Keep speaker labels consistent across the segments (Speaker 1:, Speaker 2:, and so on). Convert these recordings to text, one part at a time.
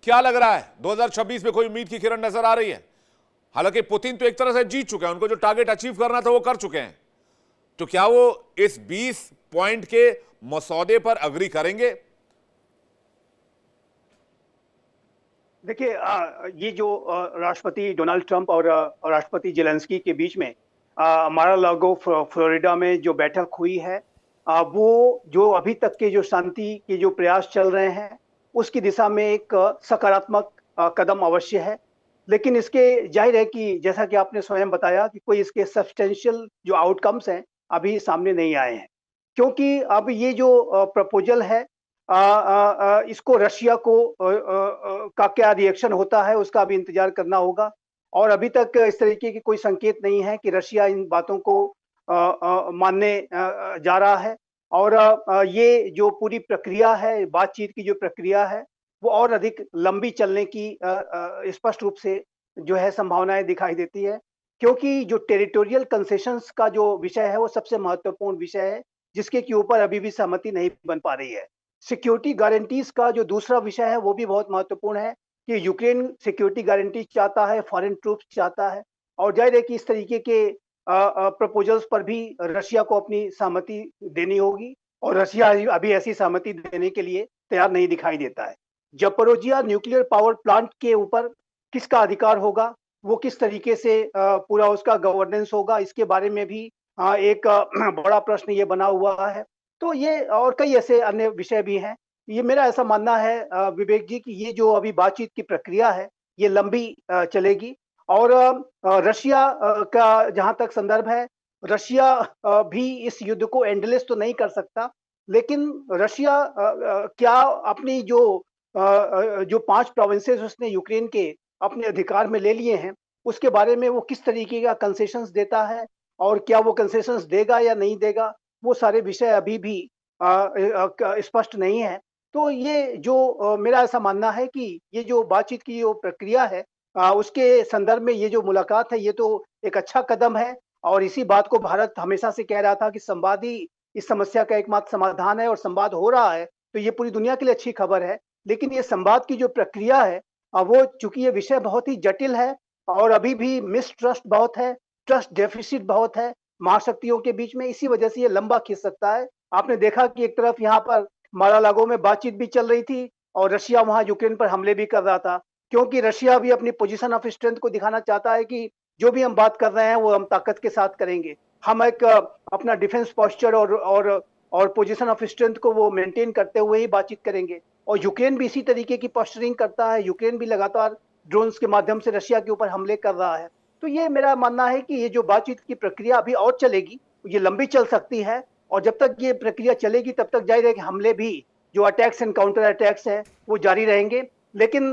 Speaker 1: क्या लग रहा है 2026 में कोई उम्मीद की किरण नजर आ रही है? हालांकि पुतिन तो एक तरह से जीत चुके हैं, उनको जो टारगेट अचीव करना था वो कर चुके हैं, तो क्या वो इस 20 पॉइंट के मसौदे पर अग्री करेंगे?
Speaker 2: देखिए, ये जो राष्ट्रपति डोनाल्ड ट्रंप और राष्ट्रपति जेलेंस्की के बीच में मारा-लागो फ्लोरिडा में जो बैठक हुई है, वो जो अभी तक के जो शांति के जो प्रयास चल रहे हैं, उसकी दिशा में एक सकारात्मक कदम अवश्य है। लेकिन इसके जाहिर है कि जैसा कि आपने स्वयं बताया कि कोई इसके सब्सटेंशियल जो आउटकम्स हैं, अभी सामने नहीं आए हैं। क्योंकि अब ये जो प्रपोज़ल है, इसको रशिया को का क्या रिएक्शन होता है उसका अभी इंतजार करना होगा। और अभी तक इस तरीके की कोई संकेत नहीं है कि रशिया इन बातों को मानने जा रहा है। और ये जो पूरी प्रक्रिया है, बातचीत की जो प्रक्रिया है, वो और अधिक लंबी चलने की स्पष्ट रूप से जो है संभावनाएं दिखाई देती है। क्योंकि जो टेरिटोरियल कंसेशंस का जो विषय है वो सबसे महत्वपूर्ण विषय है, जिसके के ऊपर अभी भी सहमति नहीं बन पा रही है। सिक्योरिटी गारंटीज का जो दूसरा विषय है वो भी बहुत महत्वपूर्ण है कि यूक्रेन सिक्योरिटी गारंटी चाहता है, फॉरेन ट्रूप्स चाहता है। और जाहिर है कि इस तरीके के प्रपोजल्स पर भी रशिया को अपनी सहमति देनी होगी, और रशिया अभी ऐसी सहमति देने के लिए तैयार नहीं दिखाई देता है। जपोरोजिया न्यूक्लियर पावर प्लांट के ऊपर किसका अधिकार होगा, वो किस तरीके से पूरा उसका गवर्नेंस होगा, इसके बारे में भी एक बड़ा प्रश्न ये बना हुआ है। तो ये और कई ऐसे अन्य विषय भी हैं। ये मेरा ऐसा मानना है विवेक जी, कि ये जो अभी बातचीत की प्रक्रिया है, ये लंबी चलेगी। और रशिया का जहाँ तक संदर्भ है, रशिया भी इस युद्ध को एंडलेस तो नहीं कर सकता, लेकिन रशिया क्या अपनी जो 5 प्रोविंसेस उसने यूक्रेन के अपने अधिकार में ले लिए हैं, उसके बारे में वो किस तरीके का कंसेशंस देता है, और क्या वो कंसेशंस देगा या नहीं देगा, वो सारे विषय अभी भी स्पष्ट नहीं है। तो ये जो मेरा ऐसा मानना है कि ये जो बातचीत की जो प्रक्रिया है, उसके संदर्भ में ये जो मुलाकात है, ये तो एक अच्छा कदम है। और इसी बात को भारत हमेशा से कह रहा था कि संवाद ही इस समस्या का एकमात्र समाधान है, और संवाद हो रहा है, तो ये पूरी दुनिया के लिए अच्छी खबर है। लेकिन ये संवाद की जो प्रक्रिया है, वो चूंकि ये विषय बहुत ही जटिल है, और अभी भी मिसट्रस्ट बहुत है, ट्रस्ट डेफिसिट बहुत है महाशक्तियों के बीच में, इसी वजह से ये लंबा खिंच सकता है। आपने देखा कि एक तरफ यहाँ पर मारा-लागो में बातचीत भी चल रही थी, और रशिया वहाँ यूक्रेन पर हमले भी कर रहा था, क्योंकि रशिया भी अपनी पोजीशन ऑफ स्ट्रेंथ को दिखाना चाहता है कि जो भी हम बात कर रहे हैं वो हम ताकत के साथ करेंगे। हम एक अपना डिफेंस पोस्चर और पोजीशन ऑफ स्ट्रेंथ को वो मेंटेन करते हुए ही बातचीत करेंगे। और यूक्रेन भी इसी तरीके की पोस्चरिंग करता है, यूक्रेन भी लगातार ड्रोन्स के माध्यम से रशिया के ऊपर हमले कर रहा है। तो ये मेरा मानना है कि ये जो बातचीत की प्रक्रिया अभी और चलेगी, ये लंबी चल सकती है। और जब तक ये प्रक्रिया चलेगी तब तक जाहिर है कि हमले भी, जो अटैक्स एंड काउंटर अटैक्स है, वो जारी रहेंगे। लेकिन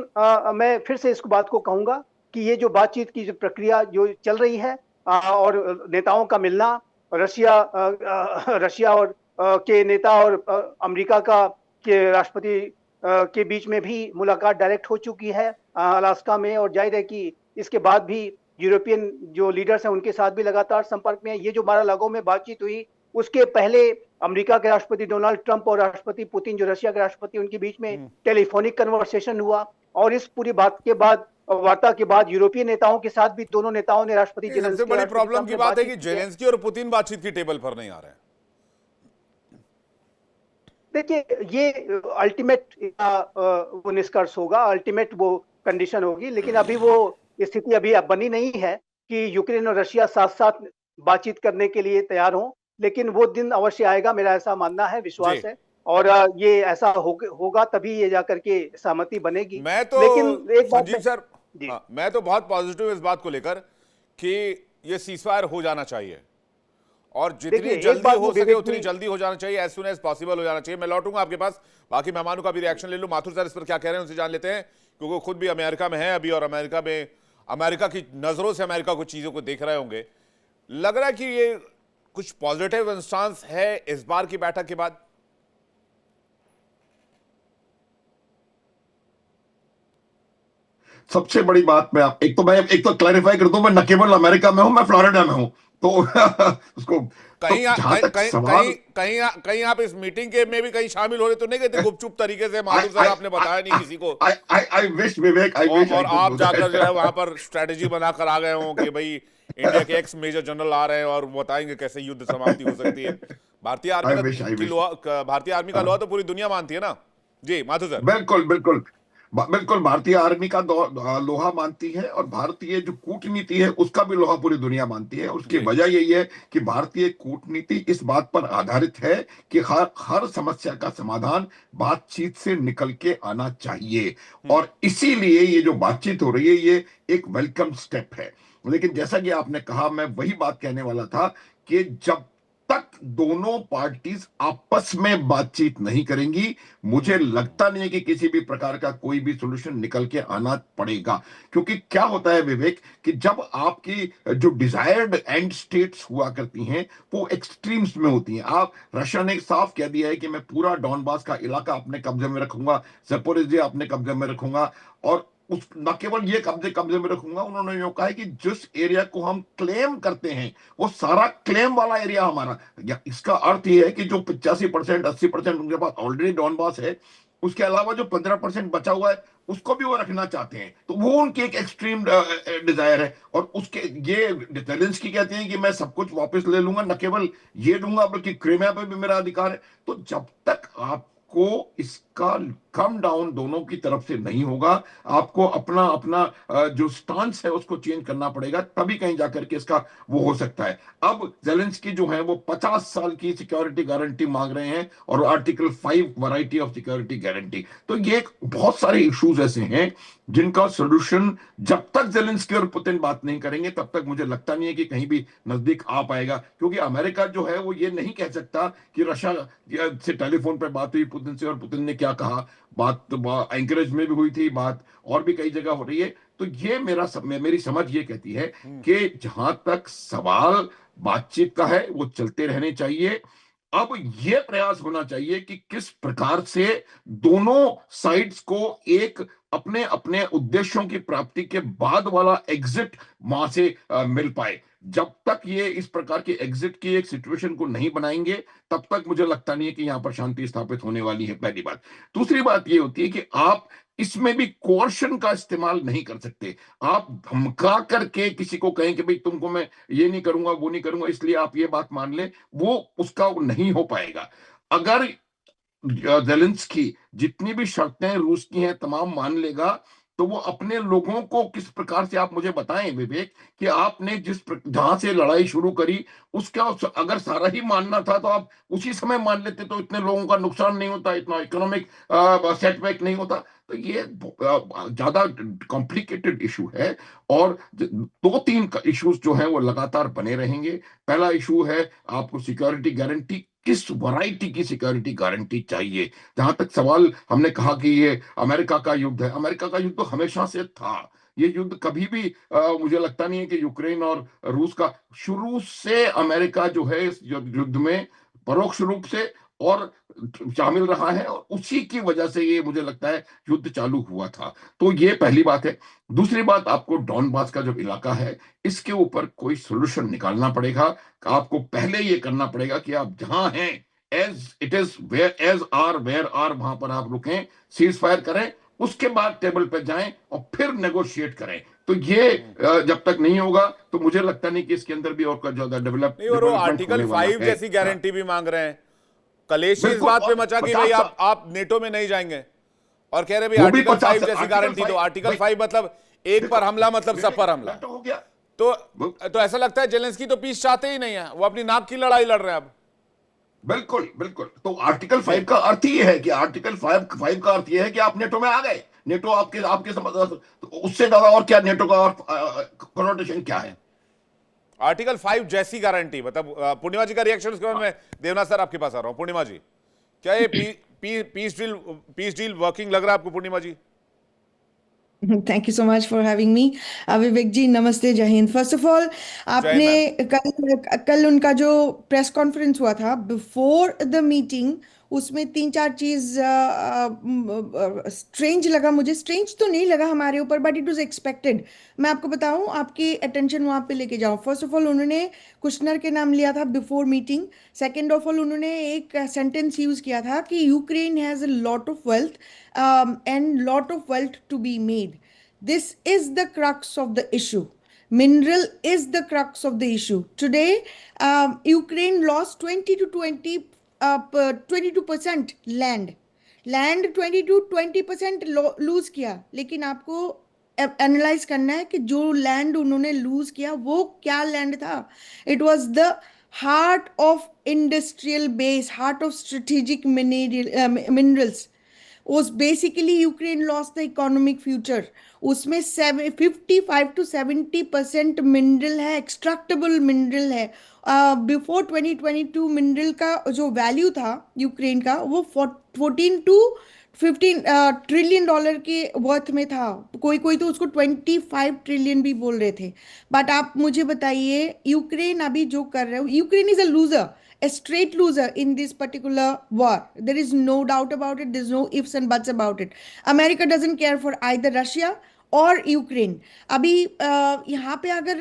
Speaker 2: मैं फिर से इस बात को कहूंगा कि ये जो बातचीत की जो प्रक्रिया जो चल रही है, और नेताओं का मिलना, रशिया और के नेता और अमेरिका का के राष्ट्रपति के बीच में भी मुलाकात डायरेक्ट हो चुकी है अलास्का में। और जाहिर है कि इसके बाद भी यूरोपियन जो लीडर्स हैं उनके साथ भी लगातार संपर्क में है। ये जो मारा-लागो में बातचीत हुई, उसके पहले अमेरिका के राष्ट्रपति डोनाल्ड ट्रंप और राष्ट्रपति पुतिन जो रशिया के राष्ट्रपति, उनके बीच में टेलीफोनिक कन्वर्सेशन हुआ। और इस पूरी बात के बाद, वार्ता के बाद, यूरोपीय नेताओं के साथ भी दोनों नेताओं ने राष्ट्रपति
Speaker 1: सबसे
Speaker 2: जेलेंस्की
Speaker 1: बड़ी
Speaker 2: राष्ट्रपति
Speaker 1: प्रॉब्लम
Speaker 2: ट्रंप
Speaker 1: की
Speaker 2: ने
Speaker 1: बात है कि
Speaker 2: बातचीत की है।
Speaker 1: जेलेंस्की और पुतिन बातचीत की टेबल पर नहीं आ रहे हैं।
Speaker 2: देखिए, ये अल्टीमेट वो निष्कर्ष होगा, अल्टीमेट वो कंडीशन होगी। लेकिन अभी वो स्थिति अभी अब बनी नहीं है कि यूक्रेन और रशिया साथ साथ बातचीत करने के लिए तैयार हों। लेकिन वो दिन अवश्य आएगा, मेरा ऐसा मानना है,
Speaker 1: जी,
Speaker 2: विश्वास है। और ये ऐसा होगा तभी ये जाकर के सहमति बनेगी।
Speaker 1: मैं तो
Speaker 2: लेकिन एक बात
Speaker 1: संजीव सर,
Speaker 2: जी,
Speaker 1: हाँ, मैं तो बहुत पॉजिटिव इस बात को लेकर कि ये सीजफायर हो जाना चाहिए, और जितनी
Speaker 2: देखिए, एक
Speaker 1: जल्दी
Speaker 2: बात
Speaker 1: हो
Speaker 2: में
Speaker 1: सके
Speaker 2: विवेक
Speaker 1: उतनी
Speaker 2: जी,
Speaker 1: जल्दी हो जाना चाहिए, एज सुन एज पॉसिबल हो जाना चाहिए। मैं लौटूंगा आपके पास, बाकी मेहमानों का भी रिएक्शन ले लूं। माथुर सर इस पर क्या कह रहे हैं उनसे जान लेते हैं, क्योंकि वो खुद भी अमेरिका में है अभी, और अमेरिका में अमेरिका की नजरों से अमेरिका को चीजों को देख रहे होंगे। लग रहा है कि ये कुछ पॉजिटिव इंस्टांस है इस बार की बैठक के बाद।
Speaker 3: सबसे बड़ी बात मैं एक तो क्लैरिफाई कर दूं, मैं न केवल अमेरिका में हूं, मैं फ्लोरिडा में हूं। तो उसको, तो
Speaker 1: कहीं
Speaker 3: जहां
Speaker 1: कहीं
Speaker 3: तक
Speaker 1: कहीं
Speaker 3: सवाल,
Speaker 1: कहीं कहीं कहीं आप इस मीटिंग के में भी कहीं शामिल हो रहे तो नहीं गए थे गुपचुप तरीके से?
Speaker 3: आई
Speaker 1: माथुर सर,
Speaker 3: आई
Speaker 1: आपने बताया नहीं किसी को,
Speaker 3: I wish Vivek, I wish
Speaker 1: और
Speaker 3: आई कुड
Speaker 1: आप
Speaker 3: डू
Speaker 1: जाकर जो है वहां
Speaker 3: दैट।
Speaker 1: पर स्ट्रेटेजी बनाकर आ गए हों कि भाई इंडिया के एक्स मेजर जनरल आ रहे हैं और बताएंगे कैसे युद्ध समाप्ति हो सकती है। भारतीय आर्मी
Speaker 3: आई
Speaker 1: की
Speaker 3: विश।
Speaker 1: लोहा, भारतीय आर्मी का लोहा तो पूरी दुनिया मानती है ना। जी माथुर सर।
Speaker 3: बिल्कुल बिल्कुल। बिल्कुल भारतीय आर्मी का लोहा मानती है, और भारतीय जो कूटनीति है उसका भी लोहा पूरी दुनिया मानती है। उसकी
Speaker 1: जी।
Speaker 3: वजह यही है कि भारतीय कूटनीति इस बात पर आधारित है कि हर हर समस्या का समाधान बातचीत से निकल के आना चाहिए, और इसीलिए ये जो बातचीत हो रही है ये एक वेलकम स्टेप है। लेकिन जैसा कि आपने कहा, मैं वही बात कहने वाला था कि जब तक दोनों पार्टीज आपस में बातचीत नहीं करेंगी, मुझे लगता नहीं है कि किसी भी प्रकार का कोई भी सोल्यूशन निकल के आना पड़ेगा। क्योंकि क्या होता है विवेक, कि जब आपकी जो डिजायर्ड एंड स्टेट्स हुआ करती हैं वो एक्सट्रीम्स में होती हैं। आप, रशिया ने साफ कह दिया है कि मैं पूरा डॉनबास का इलाका अपने कब्जे में रखूंगा, ज़पोरिज़िया अपने कब्जे में रखूंगा, और उस न केवल ये कब्जे कब्जे में रखूंगा, उन्होंने ये कहा है कि जिस एरिया को हम क्लेम करते हैं वो सारा क्लेम वाला एरिया हमारा। या इसका अर्थ ये है कि जो 85% 80% उनके पास ऑलरेडी डॉनबास है, उसके अलावा जो 15% बचा हुआ है उसको भी वो रखना चाहते हैं। तो वो उनकी एक एक्सट्रीम डिजायर है, और उसके ये जेलेंस्की कहते हैं कि मैं सब कुछ वापस ले लूंगा, न केवल ये दूंगा बल्कि क्रीमिया पे भी मेरा अधिकार है। तो जब तक आपको इसका कम डाउन दोनों की तरफ से नहीं होगा, आपको अपना अपना जो स्टांस है उसको चेंज करना पड़ेगा, तभी कहीं जाकर के इसका वो हो सकता है। अब जेलेंस्की जो है वो 50 साल की सिक्योरिटी गारंटी मांग रहे हैं, और article 5 variety of security guarantee. तो ये बहुत सारे इश्यूज ऐसे हैं जिनका सोल्यूशन जब तक जेलेंस्की और पुतिन बात नहीं करेंगे तब तक मुझे लगता नहीं है कि कहीं भी नजदीक आ पाएगा। क्योंकि अमेरिका जो है वो ये नहीं कह सकता कि रशिया से टेलीफोन पर बात हुई पुतिन से और पुतिन ने क्या कहा। बात तो एंकरेज में भी हुई थी, बात और भी कई जगह हो रही है। तो ये मेरी समझ ये कहती है कि जहां तक सवाल बातचीत का है वो चलते रहने चाहिए। अब यह प्रयास होना चाहिए कि किस प्रकार से दोनों साइड्स को एक अपने अपने उद्देश्यों की प्राप्ति के बाद वाला एग्जिट वहां से मिल पाए। जब तक ये इस प्रकार के एग्जिट की एक सिचुएशन को नहीं बनाएंगे तब तक मुझे लगता नहीं है कि यहां पर शांति स्थापित होने वाली है, पहली बात। दूसरी बात ये होती है कि आप इसमें भी कोर्शन का इस्तेमाल नहीं कर सकते। आप धमका करके किसी को कहें कि भाई तुमको मैं ये नहीं करूंगा वो नहीं करूंगा इसलिए आप ये बात मान लें, वो उसका नहीं हो पाएगा। अगर जेलेंस्की जितनी भी शर्तें रूस की हैं तमाम मान लेगा, तो वो अपने लोगों को किस प्रकार से, आप मुझे बताएं विवेक, कि आपने जहां से लड़ाई शुरू करी उसका अगर सारा ही मानना था तो आप उसी समय मान लेते तो इतने लोगों का नुकसान नहीं होता, इतना इकोनॉमिक सेटबैक नहीं होता। तो ये ज्यादा कॉम्प्लिकेटेड इशू है, और दो तीन इश्यूज जो हैं वो लगातार बने रहेंगे। पहला इशू है आपको सिक्योरिटी गारंटी, किस वैरायटी की सिक्योरिटी गारंटी चाहिए। जहां तक सवाल हमने कहा कि ये अमेरिका का युद्ध है, अमेरिका का युद्ध तो हमेशा से था। ये युद्ध कभी भी मुझे लगता नहीं है कि यूक्रेन और रूस का, शुरू से अमेरिका जो है इस युद्ध में परोक्ष रूप से और शामिल रहा है, और उसी की वजह से ये मुझे लगता है युद्ध चालू हुआ था। तो ये पहली बात है। दूसरी बात, आपको डॉनबास का जो इलाका है इसके ऊपर कोई सोल्यूशन निकालना पड़ेगा। आपको पहले ये करना पड़ेगा कि आप जहां हैं as it is where are वहां पर आप रुकें, सीज फायर करें, उसके बाद टेबल पर जाएं और फिर नेगोशिएट करें। तो ये जब तक नहीं होगा तो मुझे लगता नहीं कि इसके अंदर भी और ज्यादा
Speaker 1: नहीं, और वो
Speaker 3: डेवलपमेंट
Speaker 1: आर्टिकल
Speaker 3: होने वाला
Speaker 1: 5
Speaker 3: है।
Speaker 1: जैसी गारंटी भी मांग रहे हैं। कलेशी इस
Speaker 3: बिल्कुल,
Speaker 1: बात पे
Speaker 3: और
Speaker 1: मचा कि भाई
Speaker 3: 50
Speaker 1: आप नेटो में नहीं जाएंगे, और कह रहे भाई
Speaker 3: वो भी
Speaker 1: आर्टिकल 5
Speaker 3: 50
Speaker 1: जैसी
Speaker 3: आर्टिकल
Speaker 1: गारंटी दो।
Speaker 3: 5
Speaker 1: आर्टिकल
Speaker 3: भाई
Speaker 1: 5 मतलब एक पर हमला मतलब सब पर हमला।
Speaker 3: तो हो गया।
Speaker 1: तो ऐसा लगता है जेलेंस्की तो पीस चाहते ही नहीं है, वो अपनी नाक की लड़ाई लड़ रहे हैं अब।
Speaker 3: बिल्कुल बिल्कुल। तो आर्टिकल
Speaker 1: जी।
Speaker 3: 5 का अर्थ ही है कि आर्टिकल 5 का अर्थ यह है कि आप नेटो में आ गए। नेटो आपके आपके तो उससे ज्यादा और क्या नेटो का और कनोटेशन क्या है।
Speaker 1: आर्टिकल 5 जैसी गारंटी मतलब पूर्णिमा जी का रिएक्शन, उसके बाद मैं देवनाथ सर आपके पास आ रहा हूं। पूर्णिमा जी, क्या ये पीस डील वर्किंग लग रहा है आपको Purnima ji?
Speaker 4: Thank you so much for having me. Vivek ji नमस्ते, जय हिंद। फर्स्ट ऑफ ऑल,
Speaker 1: जय हिंद
Speaker 4: आपने
Speaker 1: मैम।
Speaker 4: कल कल उनका जो प्रेस कॉन्फ्रेंस हुआ था बिफोर द मीटिंग, उसमें 3-4 चीज स्ट्रेंज लगा मुझे। स्ट्रेंज तो नहीं लगा हमारे ऊपर, बट इट वाज एक्सपेक्टेड। मैं आपको बताऊं, आपकी अटेंशन वहां पे लेके जाऊं। फर्स्ट ऑफ ऑल उन्होंने कुशनर के नाम लिया था before meeting. Second of all उन्होंने एक सेंटेंस यूज किया था कि Ukraine has a lot of wealth and lot of wealth to be made. This is the crux of the issue. Mineral is the crux of the issue. Today, Ukraine lost 22% land. Land 22-20% lose किया, लेकिन आपको analyse करना है कि जो land उन्होंने loose किया वो क्या लैंड था। It was the heart of industrial base, heart of strategic minerals. was basically Ukraine lost the economic future. उसमें 55-70% मिनरल है, एक्सट्रैक्टेबल मिनरल है। बिफोर 2022 मिनरल का जो वैल्यू था यूक्रेन का वो 14-15 ट्रिलियन डॉलर के वर्थ में था। कोई कोई तो उसको 25 ट्रिलियन भी बोल रहे थे। बट आप मुझे बताइए, यूक्रेन अभी जो कर रहे हो, Ukraine is a loser, a straight loser in this particular war. There is no doubt about it. There's no ifs and buts about it. America doesn't care for either Russia और Ukraine. अभी यहाँ पे अगर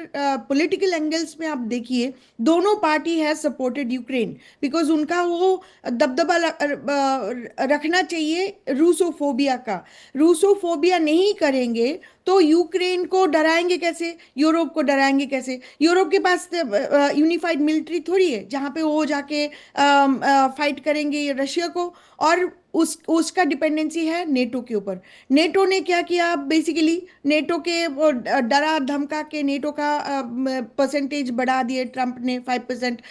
Speaker 4: political angles में आप देखिए, दोनों party has supported Ukraine because उनका वो दबदबा रखना चाहिए रूसोफोबिया का। रूसोफोबिया नहीं करेंगे तो यूक्रेन को डराएंगे कैसे, यूरोप को डराएंगे कैसे? यूरोप के पास यूनिफाइड मिलिट्री थोड़ी है जहाँ पे वो जाके फाइट करेंगे रशिया को, और उसका डिपेंडेंसी है नेटो के ऊपर। नेटो ने क्या किया, बेसिकली नेटो के डरा धमका के नेटो का परसेंटेज बढ़ा दिए ट्रंप ने 5%।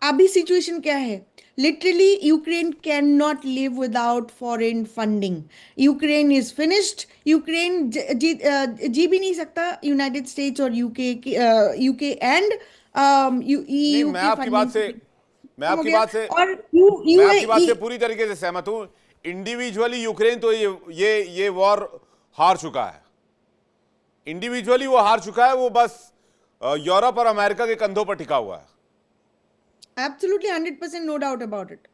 Speaker 4: अभी सिचुएशन क्या है? Literally Ukraine can not live without foreign funding. Ukraine is finished. Ukraine जी भी नहीं सकता यूनाइटेड स्टेट्स और यूके एंड
Speaker 1: नहीं,
Speaker 4: EU
Speaker 1: मैं
Speaker 4: की
Speaker 1: आपकी बात से
Speaker 4: funding
Speaker 1: मैं
Speaker 4: हो
Speaker 1: आपकी
Speaker 4: गया।
Speaker 1: बात से
Speaker 4: और
Speaker 1: मैं आपकी बात से पूरी तरीके से सहमत हूं। इंडिविजुअली यूक्रेन तो ये वॉर हार चुका है। इंडिविजुअली वो हार चुका है, वो बस यूरोप और अमेरिका के कंधों पर टिका हुआ है।
Speaker 4: Absolutely 100% no doubt about it.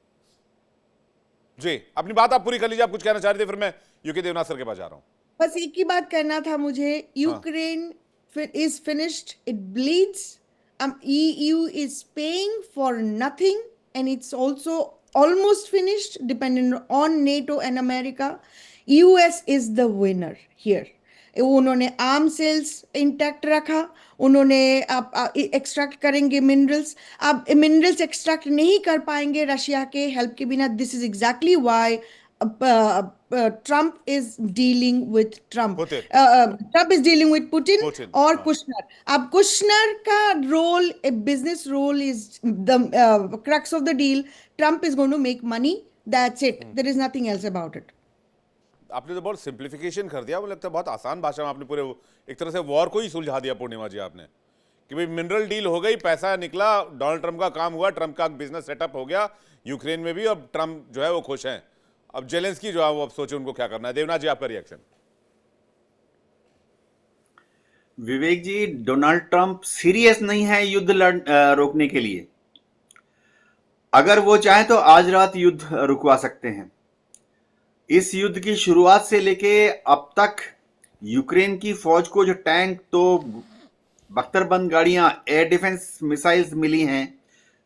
Speaker 1: जी, अपनी बात आप पूरी कर लीजिए। आप कुछ कहना चाह रहे थे, फिर मैं यूके देवनाथ सर के पास जा रहा हूं।
Speaker 4: बस एक ही बात कहना था मुझे, Ukraine is finished, it bleeds. EU is paying for nothing, and it's also almost finished, dependent on NATO and America. US is the winner here. उन्होंने आर्म सेल्स इंटैक्ट रखा, उन्होंने एक्सट्रैक्ट करेंगे मिनरल्स। अब मिनरल्स एक्सट्रैक्ट नहीं कर पाएंगे Russia के help के बिना। This is exactly why Trump is dealing with Trump. Trump is dealing with Putin और कुशनर। अब कुशनर का role, a business role, is the crux of the deal. Trump is going to make money. That's it. There is nothing else about it.
Speaker 1: आपने तो बहुत simplification कर दिया। मुझे लगता है बहुत आसान भाषा में आपने पूरे एक तरह से वॉर को ही सुलझा दिया पूर्णिमा जी आपने, कि भाई मिनरल डील हो गई, पैसा निकला, डोनाल्ड ट्रंप का काम हुआ, ट्रंप का बिजनेस सेटअप हो गया यूक्रेन में भी। अब ट्रंप जो है वो खुश हैं। अब जेलेंस्की जो है वो अब सोचे उनको क्या करना है। देवनाथ जी, आपका रिएक्शन।
Speaker 5: विवेक जी, डोनाल्ड ट्रंप सीरियस नहीं है युद्ध रोकने के लिए। अगर वो चाहे तो आज रात युद्ध रुकवा सकते हैं। इस युद्ध की शुरुआत से लेके अब तक यूक्रेन की फौज को जो टैंक, तो बख्तरबंद गाड़ियां, एयर डिफेंस मिसाइल्स मिली हैं,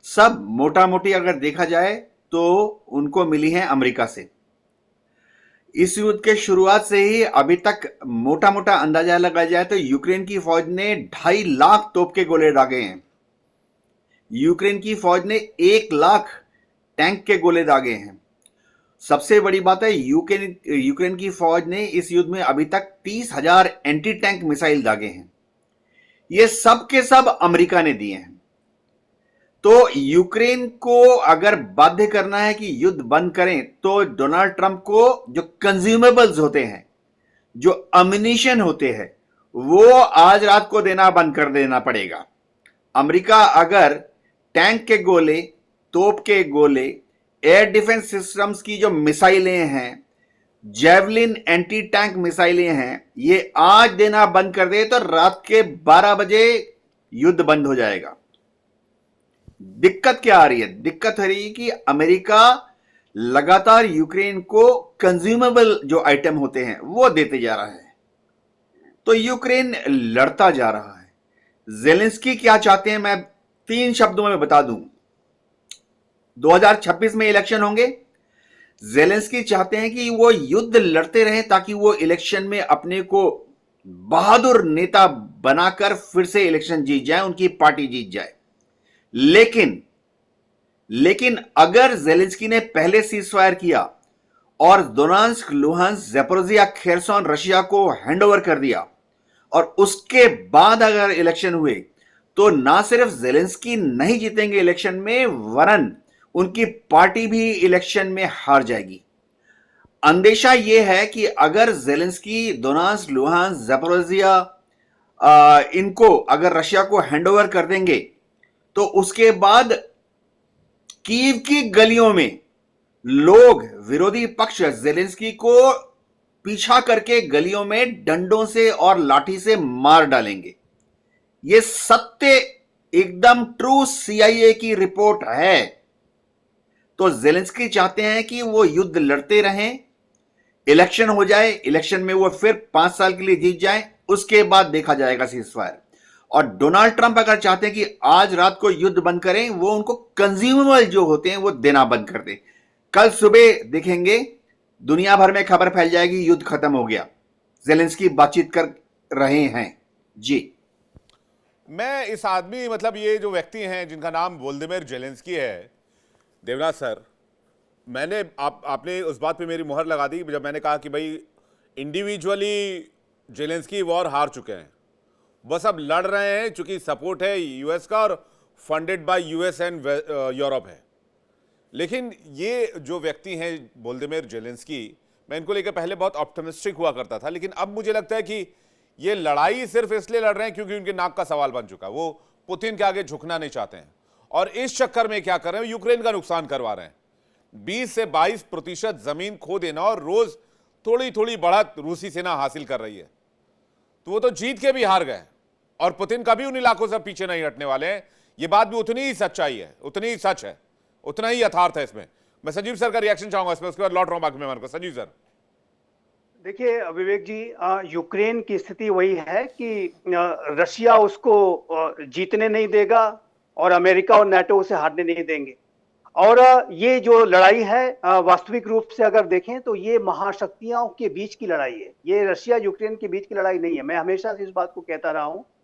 Speaker 5: सब मोटा मोटी अगर देखा जाए तो उनको मिली हैं अमेरिका से। इस युद्ध के शुरुआत से ही अभी तक मोटा मोटा अंदाजा लगाया जाए तो यूक्रेन की फौज ने 2.5 लाख तोप के गोले दागे हैं। यूक्रेन की फौज ने 1 लाख टैंक के गोले दागे हैं। सबसे बड़ी बात है, यूक्रेन की फौज ने इस युद्ध में अभी तक 30,000 एंटी टैंक मिसाइल दागे हैं। ये सब के सब अमेरिका ने दिए हैं। तो यूक्रेन को अगर बाध्य करना है कि युद्ध बंद करें, तो डोनाल्ड ट्रंप को जो कंज्यूमेबल्स होते हैं, जो अम्युनिशन होते हैं, वो आज रात को देना बंद कर देना पड़ेगा। अमेरिका अगर टैंक के गोले, तोप के गोले, एयर डिफेंस सिस्टम्स की जो मिसाइलें हैं, जेवलिन एंटी टैंक मिसाइलें हैं, ये आज देना बंद कर दे तो रात के 12 बजे युद्ध बंद हो जाएगा। दिक्कत क्या आ रही है? दिक्कत आ रही है कि अमेरिका लगातार यूक्रेन को कंज्यूमेबल जो आइटम होते हैं वो देते जा रहा है, तो यूक्रेन लड़ता जा रहा है। जेलेंस्की क्या चाहते हैं, मैं 3 शब्दों में बता दूं। 2026 में इलेक्शन होंगे। जेलेंस्की चाहते हैं कि वो युद्ध लड़ते रहें ताकि वो इलेक्शन में अपने को बहादुर नेता बनाकर फिर से इलेक्शन जीत जाए, उनकी पार्टी जीत जाए। लेकिन अगर जेलेंस्की ने पहले सीजफायर किया और Donetsk, Luhansk, Zaporizhzhia, Kherson Russia को हैंडओवर कर दिया और उसके बाद अगर इलेक्शन हुए, तो ना सिर्फ जेलेंस्की नहीं जीतेंगे इलेक्शन में, वरन उनकी पार्टी भी इलेक्शन में हार जाएगी। अंदेशा यह है कि अगर जेलेंस्की दोनेत्स्क, लुहांस्क, ज़ैपोरिज़िया इनको अगर रशिया को हैंडओवर कर देंगे, तो उसके बाद कीव की गलियों में लोग, विरोधी पक्ष जेलेंस्की को पीछा करके गलियों में डंडों से और लाठी से मार डालेंगे। यह सत्य एकदम ट्रू CIA की रिपोर्ट है। तो जेलेंस्की चाहते हैं कि वो युद्ध लड़ते रहें, इलेक्शन हो जाए, इलेक्शन में वो फिर 5 साल के लिए जीत जाए, उसके बाद देखा जाएगा सीजफायर। और डोनाल्ड ट्रंप अगर चाहते हैं कि आज रात को युद्ध बंद करें, वो उनको कंज्यूमेबल जो होते हैं वो देना बंद कर दें। कल सुबह देखेंगे दुनिया भर में खबर फैल जाएगी युद्ध खत्म हो गया, जेलेंस्की बातचीत कर रहे हैं। जी,
Speaker 1: मैं इस आदमी, मतलब ये जो व्यक्ति हैं जिनका नाम वोल्दिमिर जेलेंस्की है, देवनाथ सर, मैंने आपने उस बात पे मेरी मुहर लगा दी जब मैंने कहा कि भाई इंडिविजुअली जेलेंस्की वॉर हार चुके हैं, बस अब लड़ रहे हैं चूंकि सपोर्ट है यूएस का और funded by US and Europe है। लेकिन ये जो व्यक्ति हैं वोल्दिमिर जेलेंस्की, मैं इनको लेकर पहले बहुत ऑप्टिमिस्टिक हुआ करता था, लेकिन अब मुझे लगता है कि ये लड़ाई सिर्फ इसलिए लड़ रहे हैं क्योंकि उनके नाक का सवाल बन चुका है। वो पुतिन के आगे झुकना नहीं चाहते हैं और इस चक्कर में क्या कर रहे हैं, यूक्रेन का नुकसान करवा रहे हैं। 20 से 22% जमीन खो देना और रोज थोड़ी थोड़ी बढ़त रूसी सेना हासिल कर रही है, तो वो तो जीत के भी हार गए और पुतिन का भी उन इलाकों से पीछे नहीं हटने वाले हैं। ये बात भी उतनी ही सच्चाई है, उतनी ही सच है, उतना ही यथार्थ है इसमें। मैं संजीव सर का रिएक्शन चाहूंगा इसमें, उसके बाद लौट रहा हूं बाकी मेहमान को। संजीव सर।
Speaker 2: देखिए विवेक जी, यूक्रेन की स्थिति वही है कि रशिया उसको जीतने नहीं देगा और अमेरिका और नाटो उसे हारने नहीं देंगे। और ये जो लड़ाई है वास्तविक रूप से अगर देखें तो ये महाशक्तियों के बीच की लड़ाई है, ये रशिया यूक्रेन के बीच की लड़ाई नहीं है। मैं हमेशा से इस बात को कहता रहा हूं